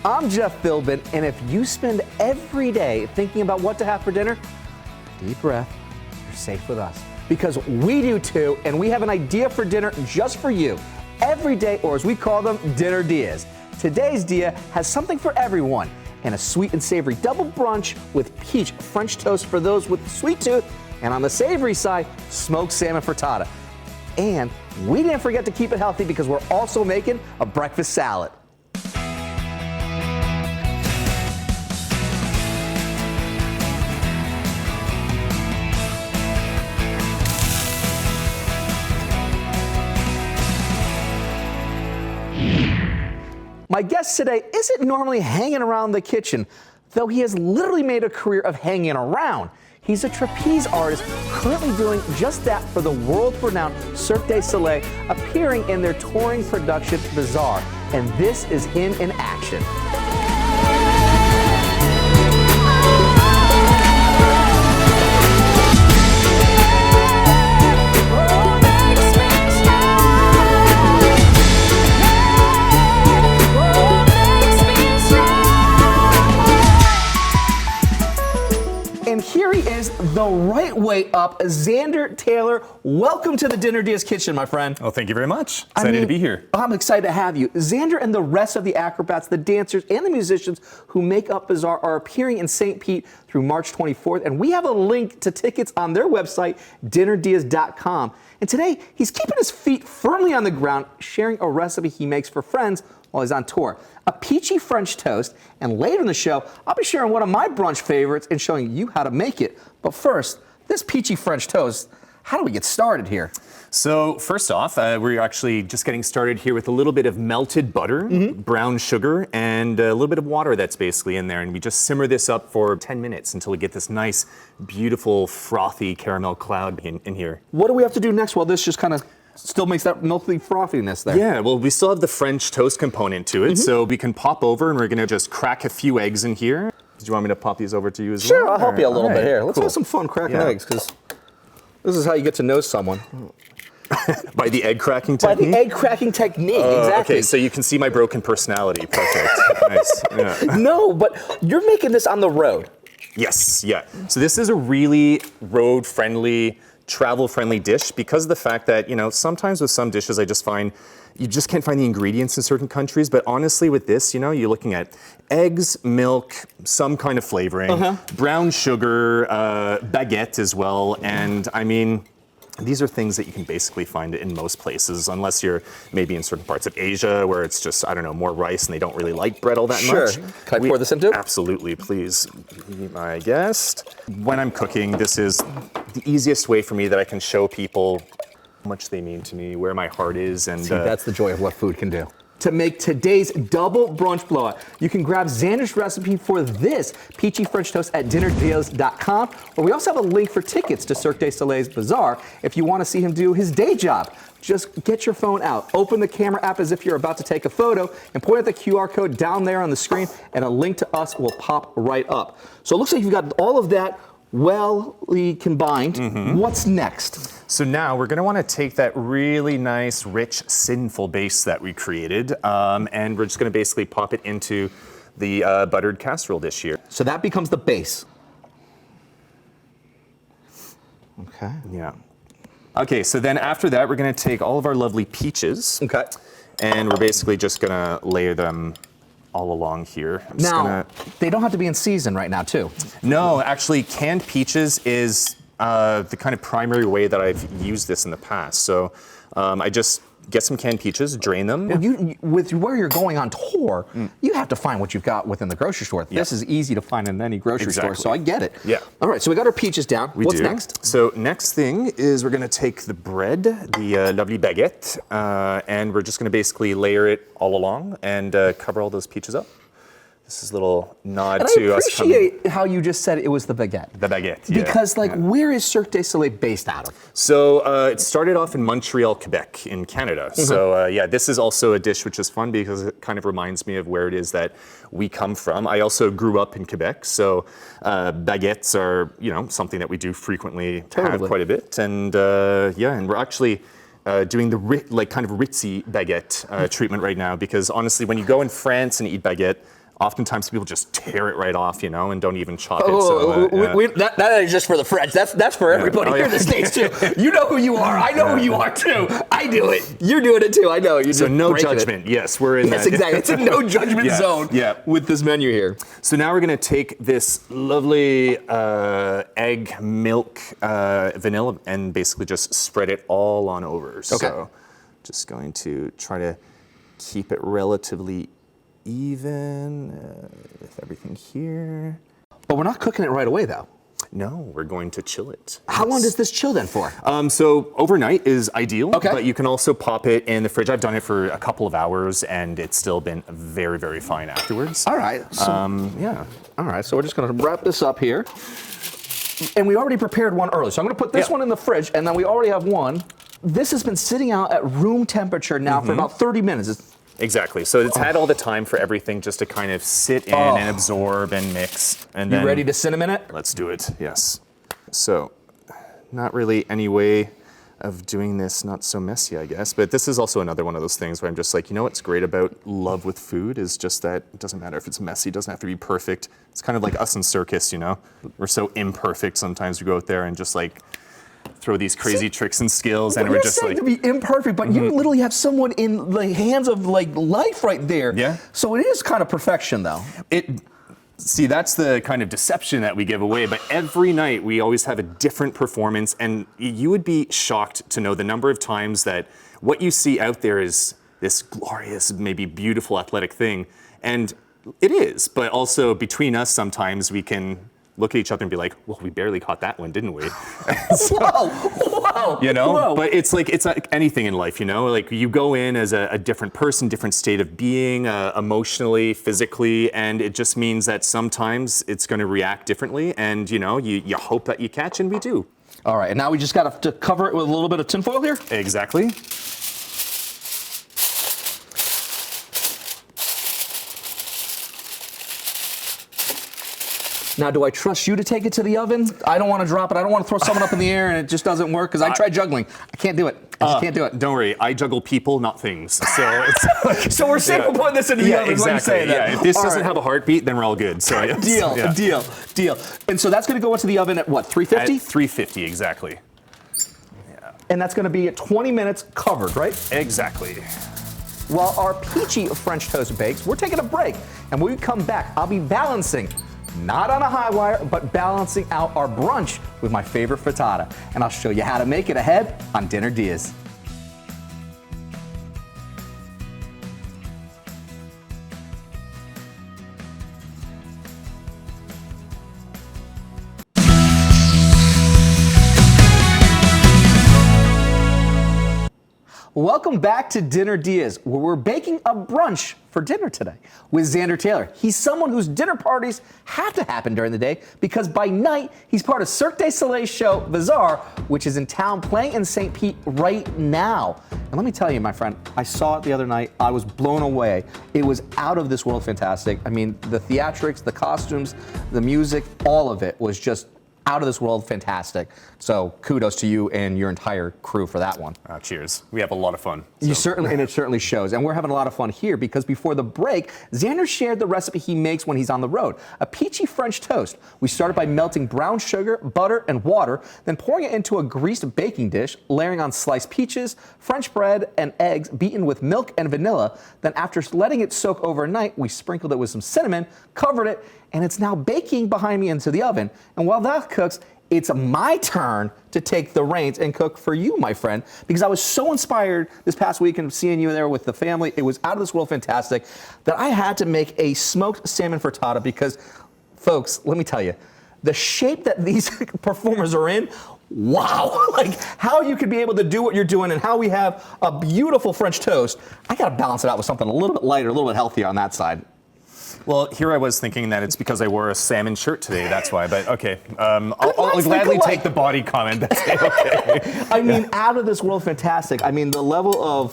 I'm Jeff Philbin, and if you spend every day thinking about what to have for dinner, deep breath, you're safe with us. Because we do too, and we have an idea for dinner just for you. Every day, or as we call them, dinner DeeAs. Today's DeeA has something for everyone, and a sweet and savory double brunch with peach French toast for those with sweet tooth, and on the savory side, smoked salmon frittata. And we didn't forget to keep it healthy because we're also making a breakfast salad. My guest today isn't normally hanging around the kitchen, though he has literally made a career of hanging around. He's a trapeze artist currently doing just that for the world-renowned Cirque du Soleil, appearing in their touring production Bazaar. And this is him in action. And here he is, the right way up, Xander Taylor. Welcome to the Dinner DeeAs kitchen, my friend. Oh, thank you very much. Excited to be here. I'm excited to have you. Xander and the rest of the acrobats, the dancers, and the musicians who make up Bazaar are appearing in St. Pete through March 24th, and we have a link to tickets on their website, dinnerdeas.com. And today, he's keeping his feet firmly on the ground, sharing a recipe he makes for friends while he's on tour. A peachy French toast, and later in the show, I'll be sharing one of my brunch favorites and showing you how to make it. But first, this peachy French toast, how do we get started here? So first off, we're actually just getting started here with a little bit of melted butter, brown sugar, and a little bit of water that's basically in there. And we just simmer this up for 10 minutes until we get this nice, beautiful, frothy caramel cloud in here. What do we have to do next while this just kind of still makes that milky frothiness there? Yeah, well, we still have the French toast component to it, so we can pop over and we're gonna just crack a few eggs in here. Do you want me to pop these over to you as well? Sure, I'll help you a little bit here. Let's cool. have some fun cracking eggs, because this is how you get to know someone. By the egg cracking technique? By the egg cracking technique, exactly. Okay, so you can see my broken personality. Perfect. Nice. Yeah. No, but you're making this on the road. Yes, yeah. So this is a really road-friendly, travel-friendly dish because of the fact that, you know, sometimes with some dishes I just find you just can't find the ingredients in certain countries, but honestly with this, you know, you're looking at eggs, milk, some kind of flavoring, brown sugar, baguette as well, and I mean, these are things that you can basically find in most places, unless you're maybe in certain parts of Asia where it's just, I don't know, more rice and they don't really like bread all that much. Can I pour this into? Absolutely, please be my guest. When I'm cooking, this is the easiest way for me that I can show people how much they mean to me, where my heart is. And see, that's the joy of what food can do. To make today's double brunch blowout, you can grab Xander's recipe for this peachy French toast at dinnerdeas.com, where we also have a link for tickets to Cirque du Soleil's Bazaar if you want to see him do his day job. Just get your phone out, open the camera app as if you're about to take a photo, and point at the QR code down there on the screen, and a link to us will pop right up. So it looks like you've got all of that well combined. What's next? So now we're gonna wanna take that really nice, rich, sinful base that we created, and we're just gonna basically pop it into the buttered casserole dish here. So that becomes the base. Okay. Yeah. Okay, so then after that, we're gonna take all of our lovely peaches. Okay. And we're basically just gonna layer them all along here. Now, they don't have to be in season right now, too. No, actually, canned peaches is the kind of primary way that I've used this in the past. So I just get some canned peaches, drain them. Well, with where you're going on tour, you have to find what you've got within the grocery store. This is easy to find in any grocery store, so I get it. Yeah. All right, so we got our peaches down. What's next? So next thing is we're gonna take the bread, the lovely baguette, and we're just gonna basically layer it all along and cover all those peaches up. This is a little nod to us. I appreciate how you just said it was the baguette. The baguette, yeah. Because, like, where is Cirque du Soleil based out of? So it started off in Montreal, Quebec, in Canada. So yeah, this is also a dish which is fun because it kind of reminds me of where it is that we come from. I also grew up in Quebec, so baguettes are, you know, something that we do frequently have quite a bit. And yeah, and we're actually doing the kind of ritzy baguette treatment right now because honestly, when you go in France and eat baguette, Oftentimes people just tear it right off, and don't even chop it. Oh, So, that is just for the French. That's for everybody here in the States too. You know who you are. I know who you are too. I do it. You're doing it too. I know. You're so just no breaking judgment. it. Yes, we're in Yes, that. exactly. It's a no judgment zone with this menu here. So now we're going to take this lovely egg, milk, vanilla, and basically just spread it all on over. Okay. So just going to try to keep it relatively even with everything here. But we're not cooking it right away though. No, we're going to chill it. How long does this chill then for? So overnight is ideal, Okay. but you can also pop it in the fridge. I've done it for a couple of hours, and it's still been very, very fine afterwards. All right. So, Yeah. all right. So we're just going to wrap this up here. And we already prepared one early. So I'm going to put this one in the fridge, and then we already have one. This has been sitting out at room temperature now for about 30 minutes. Exactly. So it's had all the time for everything just to kind of sit in and absorb and mix. And then You ready to cinnamon it? let's do it. Yes. So not really any way of doing this not so messy, I guess. But this is also another one of those things where I'm just like, what's great about love with food is just that it doesn't matter if it's messy, it doesn't have to be perfect. It's kind of like us in circus, We're so imperfect sometimes. We go out there and just like throw these crazy tricks and skills, and Well, we're you're just saying like to be imperfect, but you literally have someone in the hands of like life right there. Yeah. So it is kind of perfection, though. See, that's the kind of deception that we give away, but every night we always have a different performance, and you would be shocked to know the number of times that what you see out there is this glorious, maybe beautiful athletic thing, and it is, but also between us sometimes we can look at each other and be like, well, we barely caught that one, didn't we? Whoa. But it's like anything in life, like you go in as a different person, different state of being, emotionally, physically, and it just means that sometimes it's going to react differently, and you hope that you catch, and we do. All right, and now we just got to cover it with a little bit of tinfoil here. Exactly. Now, do I trust you to take it to the oven? I don't want to drop it. I don't want to throw someone up in the air and it just doesn't work because I tried juggling. I can't do it. I just can't do it. Don't worry, I juggle people, not things. So it's So we're safe with putting this in the oven. exactly. What you saying then? If this All doesn't right. have a heartbeat, then we're all good. So yes. Deal. And so that's going to go into the oven at what, 350? At 350, exactly. And that's going to be at 20 minutes covered, right? Exactly. While our peachy French toast bakes, we're taking a break. And when we come back, I'll be balancing, not on a high wire, but balancing out our brunch with my favorite frittata. And I'll show you how to make it ahead on Dinner DeeAs. Welcome back to Dinner DeeAs, where we're baking a brunch for dinner today with Xander Taylor. He's someone whose dinner parties have to happen during the day because by night, he's part of Cirque du Soleil's show, Bizarre, which is in town playing in St. Pete right now. And let me tell you, my friend, I saw it the other night. I was blown away. It was out of this world fantastic. I mean, the theatrics, the costumes, the music, all of it was just out of this world fantastic. So kudos to you and your entire crew for that one. Cheers. We have a lot of fun. You certainly, and it certainly shows. And we're having a lot of fun here because before the break, Xander shared the recipe he makes when he's on the road. A peachy French toast. We started by melting brown sugar, butter, and water, then pouring it into a greased baking dish, layering on sliced peaches, French bread, and eggs beaten with milk and vanilla. Then after letting it soak overnight, we sprinkled it with some cinnamon, covered it, and it's now baking behind me into the oven. And while that cooks, it's my turn to take the reins and cook for you, my friend, because I was so inspired this past weekend seeing you there with the family. It was out of this world fantastic that I had to make a smoked salmon frittata because, folks, let me tell you, the shape that these performers are in, wow, like how you could be able to do what you're doing and how we have a beautiful French toast. I got to balance it out with something a little bit lighter, a little bit healthier on that side. Well, here I was thinking that it's because I wore a salmon shirt today, that's why, but okay. I'll gladly take the body comment. That's okay. I mean, out of this world fantastic. I mean, the level of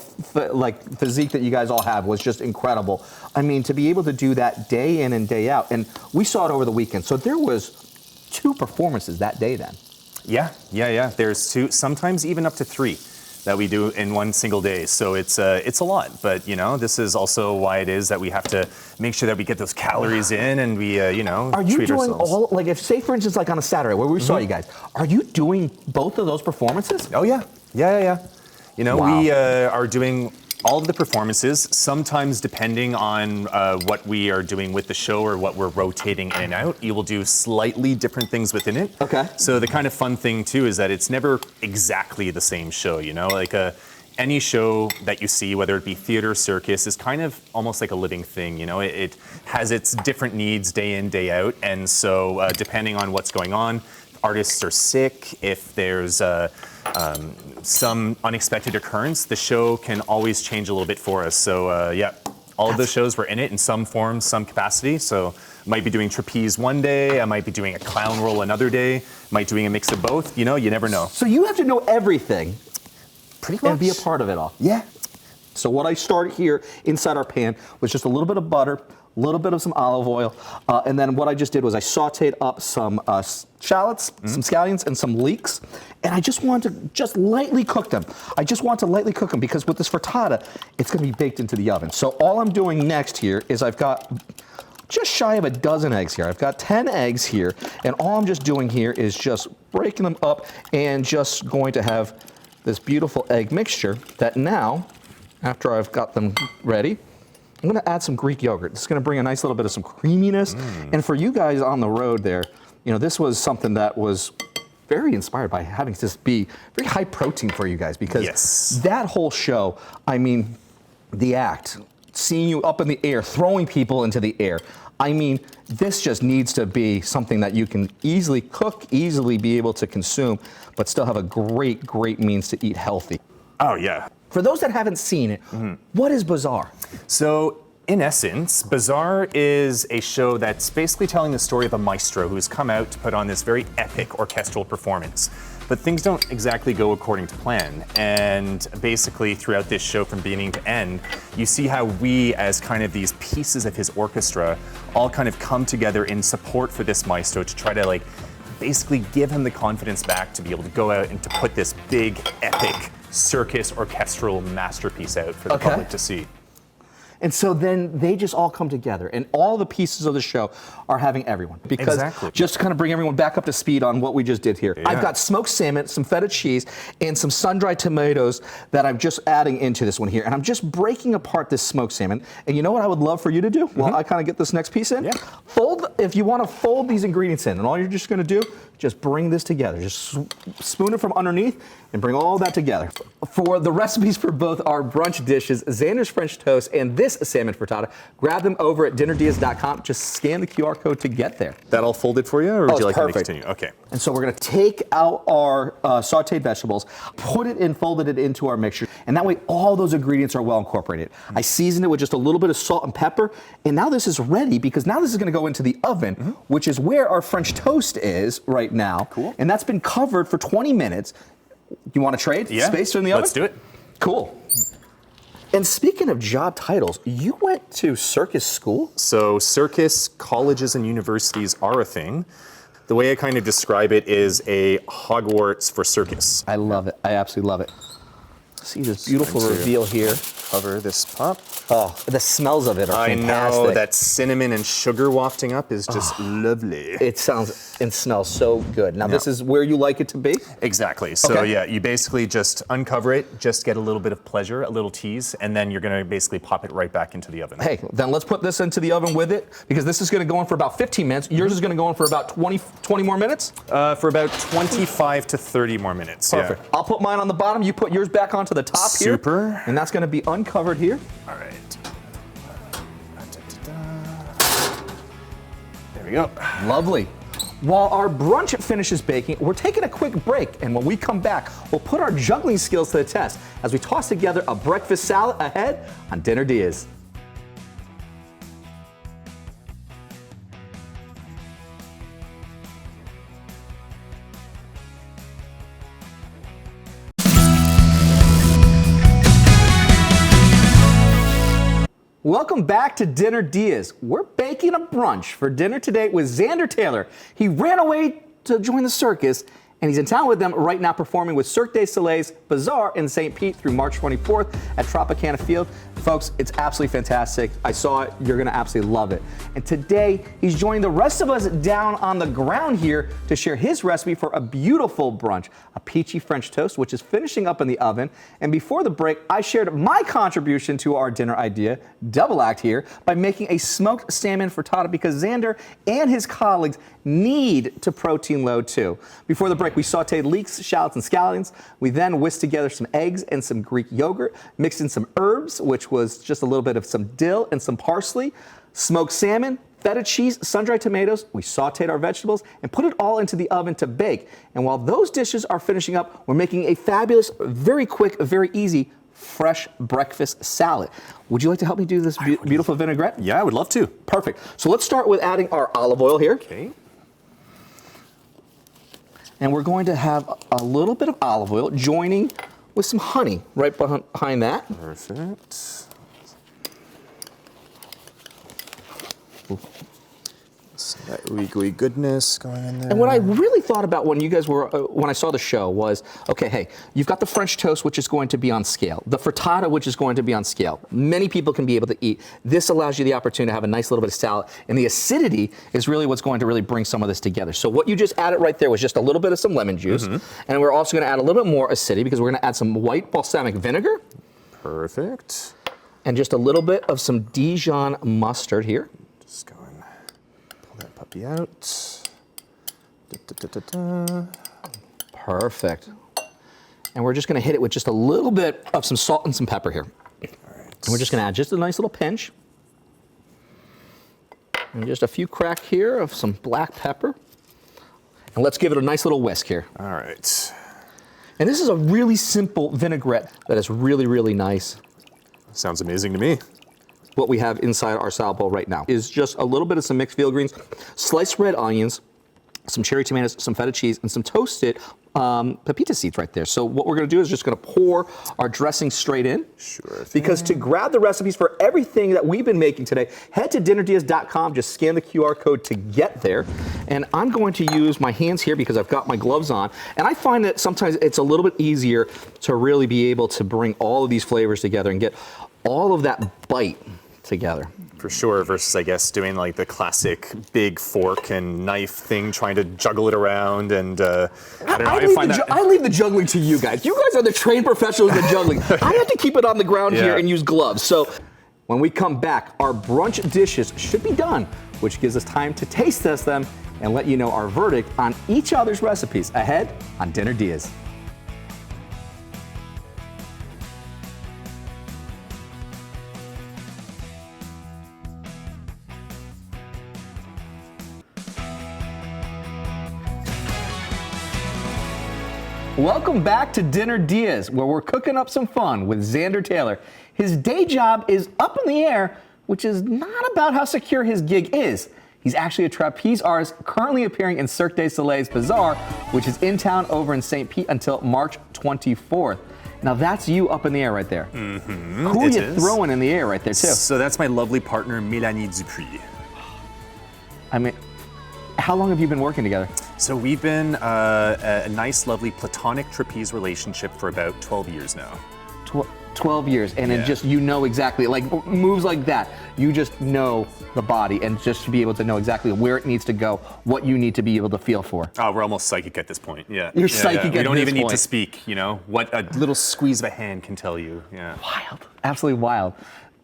physique that you guys all have was just incredible. I mean, to be able to do that day in and day out, and we saw it over the weekend. So there was 2 performances that day then. Yeah. There's 2, sometimes even up to 3. that we do in one single day. So it's a lot, but this is also why it is that we have to make sure that we get those calories in and we Are you treat doing ourselves. all, like if say for instance like on a Saturday where we saw you guys, are you doing both of those performances? Oh yeah. Wow. We are doing all of the performances, sometimes depending on what we are doing with the show or what we're rotating in and out, you will do slightly different things within it. Okay. So the kind of fun thing too is that it's never exactly the same show, like any show that you see, whether it be theater, circus, is kind of almost like a living thing, it has its different needs day in, day out. And so depending on what's going on, artists are sick, if there's some unexpected occurrence, the show can always change a little bit for us. So all of those shows were in it in some form, some capacity. So I might be doing trapeze one day, I might be doing a clown roll another day, might doing a mix of both. You never know. So you have to know everything Pretty much. and be a part of it all. Yeah. So what I started here inside our pan was just a little bit of butter, a little bit of some olive oil, and then what I just did was I sauteed up some shallots, some scallions, and some leeks, and I just wanted to lightly cook them. I just want to lightly cook them because with this frittata, it's going to be baked into the oven. So all I'm doing next here is I've got just shy of a dozen eggs here. I've got 10 eggs here, and all I'm just doing here is just breaking them up and just going to have this beautiful egg mixture that now, after I've got them ready, I'm gonna add some Greek yogurt. It's gonna bring a nice little bit of some creaminess. And for you guys on the road there, this was something that was very inspired by having this be very high protein for you guys because that whole show, I mean, the act, seeing you up in the air, throwing people into the air, I mean, this just needs to be something that you can easily cook, easily be able to consume, but still have a great, great means to eat healthy. Oh yeah. For those that haven't seen it, what is Bazaar? So, in essence, Bazaar is a show that's basically telling the story of a maestro who's come out to put on this very epic orchestral performance. But things don't exactly go according to plan. And basically, throughout this show from beginning to end, you see how we, as kind of these pieces of his orchestra, all kind of come together in support for this maestro to try to basically give him the confidence back to be able to go out and to put this big, epic circus orchestral masterpiece out for the public to see. And so then they just all come together, and all the pieces of the show are having everyone. Because just to kind of bring everyone back up to speed on what we just did here, I've got smoked salmon, some feta cheese, and some sun-dried tomatoes that I'm just adding into this one here. And I'm just breaking apart this smoked salmon. And you know what I would love for you to do while I kind of get this next piece in? If you want to fold these ingredients in, and all you're just going to do, just bring this together. Just spoon it from underneath and bring all that together. For the recipes for both our brunch dishes, Xander's French toast and this salmon frittata, grab them over at dinnerdeas.com. Just scan the QR code to get there. That all folded for you, or would you like me to perfect. continue? Okay. And so we're going to take out our sauteed vegetables, put it in, folded it into our mixture, and that way all those ingredients are well incorporated. I seasoned it with just a little bit of salt and pepper, and now this is ready because now this is going to go into the oven, which is where our French toast is right now. Cool. And that's been covered for 20 minutes. You want to trade space in the oven? Let's do it. Cool. And speaking of job titles, you went to circus school? So circus colleges and universities are a thing. The way I kind of describe it is a Hogwarts for circus. I love it. I absolutely love it. See this beautiful reveal here. Cover this pop. Oh, the smells of it are fantastic. I know, that cinnamon and sugar wafting up is just lovely. It sounds and smells so good. Now this is where you like it to be? Exactly. So yeah, you basically just uncover it, just get a little bit of pleasure, a little tease, and then you're gonna basically pop it right back into the oven. Hey, then let's put this into the oven with it, because this is gonna go in for about 15 minutes. Yours is gonna go in for about 20 more minutes? For about 25 to 30 more minutes. Perfect. Yeah. I'll put mine on the bottom, you put yours back onto the top here. Super. And that's gonna be uncovered here. All right. There we go. Lovely. While our brunch finishes baking, we're taking a quick break, and when we come back, we'll put our juggling skills to the test as we toss together a breakfast salad ahead on Dinner DeeAs. Welcome back to Dinner DeeAs. We're baking a brunch for dinner today with Xander Taylor. He ran away to join the circus, And he's in town with them right now performing with Cirque du Soleil's Bazaar in St. Pete through March 24th at Tropicana Field. Folks, it's absolutely fantastic. I saw it. You're going to absolutely love it. And today, he's joining the rest of us down on the ground here to share his recipe for a beautiful brunch, a peachy French toast, which is finishing up in the oven. And before the break, I shared my contribution to our dinner idea, double act here, by making a smoked salmon frittata because Xander and his colleagues need to protein load too. Before the break, we sauteed leeks, shallots, and scallions. We then whisked together some eggs and some Greek yogurt, mixed in some herbs, which was just a little bit of some dill and some parsley, smoked salmon, feta cheese, sun-dried tomatoes. We sauteed our vegetables and put it all into the oven to bake. And while those dishes are finishing up, we're making a fabulous, very quick, very easy, fresh breakfast salad. Would you like to help me do this beautiful vinaigrette? Yeah, I would love to. Perfect. So let's start with adding our olive oil here. Okay. And we're going to have a little bit of olive oil joining with some honey right behind that. Perfect. So that ooey goodness going in there. And what I really thought about when you guys were, when I saw the show was, okay, hey, you've got the French toast, which is going to be on scale. The frittata, which is going to be on scale. Many people can be able to eat. This allows you the opportunity to have a nice little bit of salad. And the acidity is really what's going to really bring some of this together. So what you just added right there was just a little bit of some lemon juice. And we're also going to add a little bit more acidity because we're going to add some white balsamic vinegar. Perfect. And just a little bit of some Dijon mustard here. Just go and pull that puppy out. Da. Perfect. And we're just going to hit it with just a little bit of some salt and some pepper here. All right. And we're just going to add just a nice little pinch. And just a few crack here of some black pepper. And let's give it a nice little whisk here. All right. And this is a really simple vinaigrette that is really, really nice. Sounds amazing to me. What we have inside our salad bowl right now is just a little bit of some mixed field greens, sliced red onions, some cherry tomatoes, some feta cheese, and some toasted pepita seeds right there. So what we're going to do is just going to pour our dressing straight in. Sure thing. Because to grab the recipes for everything that we've been making today, head to dinnerdeas.com, just scan the QR code to get there. And I'm going to use my hands here because I've got my gloves on. And I find that sometimes it's a little bit easier to really be able to bring all of these flavors together and get all of that bite together. For sure, versus I guess doing like the classic big fork and knife thing, trying to juggle it around, and I don't know. I leave the juggling to you guys. You guys are the trained professionals in juggling. I have to keep it on the ground here and use gloves. So when we come back, our brunch dishes should be done, which gives us time to taste test them and let you know our verdict on each other's recipes ahead on Dinner Dias. Welcome back to Dinner Dias, where we're cooking up some fun with Xander Taylor. His day job is up in the air, which is not about how secure his gig is. He's actually a trapeze artist currently appearing in Cirque du Soleil's Bazaar, which is in town over in St. Pete until March 24th. Now that's you up in the air right there. Who are you throwing in the air right there too? So that's my lovely partner, Mélanie Dupuis. I mean, how long have you been working together? So we've been a nice, lovely platonic trapeze relationship for about 12 years now. 12 years, and it just, you know exactly, like moves like that, you just know the body and just to be able to know exactly where it needs to go, what you need to be able to feel for. Oh, we're almost psychic at this point, yeah. You're psychic at this point. We don't even need to speak, you know, what a little squeeze of a hand can tell you, yeah. Wild, absolutely wild.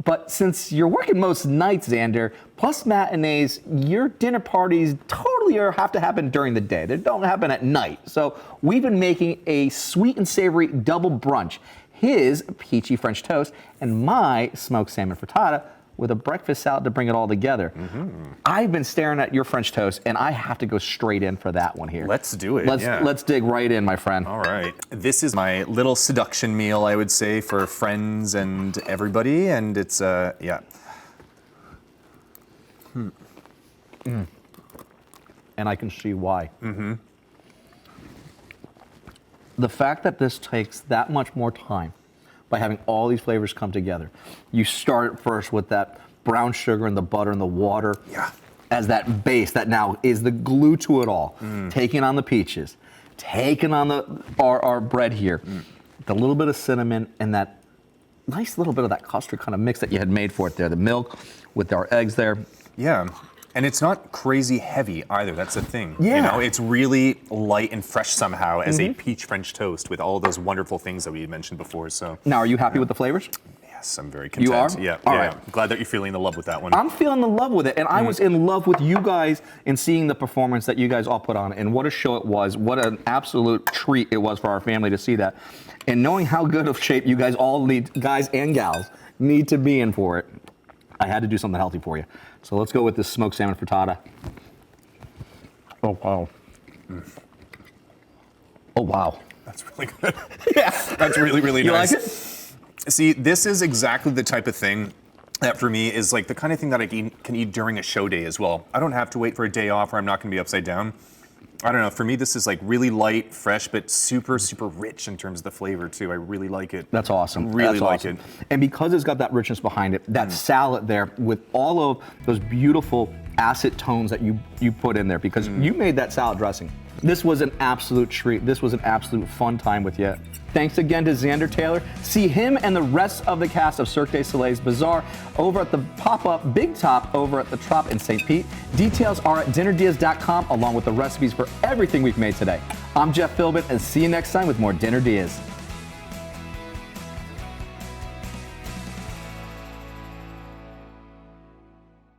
But since you're working most nights, Xander, plus matinees, your dinner parties totally have to happen during the day. They don't happen at night. So we've been making a sweet and savory double brunch. His peachy French toast and my smoked salmon frittata with a breakfast salad to bring it all together. I've been staring at your French toast, and I have to go straight in for that one here. Let's do it, Let's dig right in, my friend. All right. This is my little seduction meal, I would say, for friends and everybody, and it's, yeah. And I can see why. The fact that this takes that much more time by having all these flavors come together. You start first with that brown sugar and the butter and the water as that base that now is the glue to it all, taking on the peaches. taking on our bread here. With a little bit of cinnamon and that nice little bit of that custard kind of mix that you had made for it there. The milk with our eggs there. Yeah. And it's not crazy heavy either. That's the thing. Yeah. You know, it's really light and fresh somehow as a peach French toast with all those wonderful things that we mentioned before. So Now, are you happy with the flavors? yes, I'm very content. You are? Yeah. All yeah. right. Glad that you're feeling the love with that one. I'm feeling the love with it, and I was in love with you guys and seeing the performance that you guys all put on, and what a show it was. What an absolute treat it was for our family to see that, and knowing how good of shape you guys all need, guys and gals, need to be in for it. I had to do something healthy for you. So let's go with this smoked salmon frittata. Oh wow. Oh wow. That's really good. Yeah. That's really, really You nice. like it? See, this is exactly the type of thing that for me is like the kind of thing that I can eat during a show day as well. I don't have to wait for a day off or I'm not going to be upside down. I don't know. For me, this is like really light, fresh, but super, super rich in terms of the flavor too. I really like it. That's awesome. Really That's like awesome. it. And because it's got that richness behind it, that salad there with all of those beautiful acid tones that you put in there, because you made that salad dressing. This was an absolute treat. This was an absolute fun time with you. Thanks again to Xander Taylor. See him and the rest of the cast of Cirque du Soleil's Bazaar over at the pop-up Big Top over at the Trop in St. Pete. Details are at dinnerdeas.com along with the recipes for everything we've made today. I'm Jeff Philbin, and see you next time with more Dinner Deas.